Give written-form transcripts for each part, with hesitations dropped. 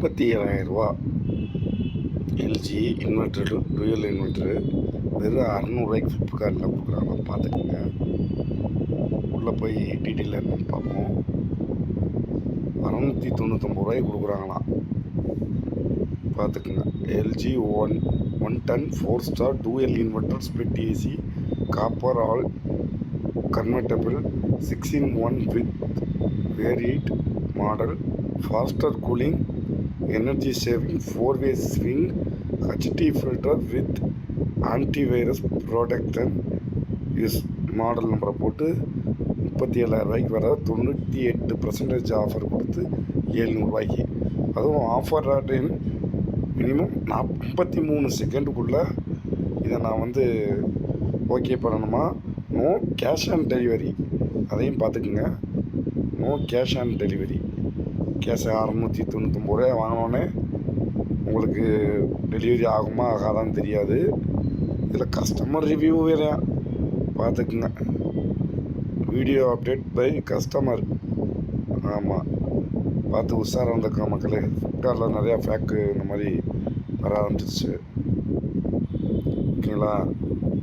37,000 LG இன்வெர்டரு, dual இன்வெர்டரு வெறும் 600 ஃப்ளிப்கார்ட்டில் கொடுக்குறாங்க. பார்த்துக்குங்க. உள்ளே போய் டீட்டெயில் என்னன்னு பார்ப்போம். 699 கொடுக்குறாங்களாம். பார்த்துக்குங்க. LG 1 ton 4 star dual inverter split AC copper all convertible 6-in-1 with variant model faster cooling energy saving 4-way swing HD filter with antivirus protection is model நம்பரை போட்டு 37,000 வர 98% ஆஃபர் கொடுத்து 700 அதுவும் ஆஃபர் ரேட்டின் மினிமம் 53 செகண்டுக்குள்ளே இதை நான் ஓகே பண்ணணுமா? No cash on delivery. அதையும் பார்த்துக்குங்க. No cash on delivery. Cash 699 வாங்கினோன்னே உங்களுக்கு டெலிவரி ஆகுமா ஆகாதான்னு தெரியாது. இதில் கஸ்டமர் ரிவ்யூ வேறு. பார்த்துக்குங்க. Video update by customer. ஆமாம், பார்த்து உஷாராக இருந்துக்கா மக்களே. ஃப்ளிப்கார்ட்டில் நிறையா ஃபேக்கு இந்த மாதிரி வர ஆரம்பிச்சிருச்சு. ஓகேங்களா?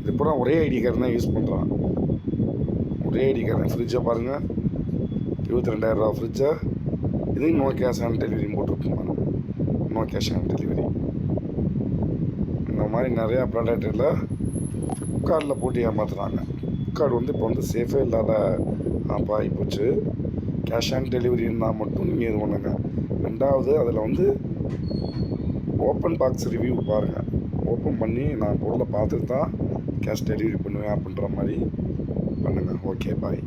இது பூரா ஒரே ஐடி கார்டு தான் யூஸ் பண்ணுறான். ஒரே ஐடி கார்டு. ஃப்ரிட்ஜை பாருங்கள், 22,000 ஃப்ரிட்ஜை. இதையும் நோ கேஷ் ஆன் டெலிவரி போட்டிருப்பாங்க. No cash on delivery. இந்த மாதிரி நிறையா ப்ராடக்டில் ஃப்ளிப்கார்ட்டில் போட்டு ஏமாத்துறாங்க. ஃப்ளிப்கார்ட் இப்போ சேஃபே இல்லாத ஆகிப்போச்சு. கேஷ் ஆன் டெலிவரி இருந்தால் மட்டும் நீங்கள் இது பண்ணுங்க. ரெண்டாவது, அதில் ஓப்பன் பாக்ஸ் ரிவ்யூ பாருங்கள். ஓப்பன் பண்ணி நான் பொருளை பார்த்துட்டு தான் கேஷ் டெலிவரி பண்ணுவேன் அப்படின்ற மாதிரி பண்ணுங்கள். ஓகே, பாய்.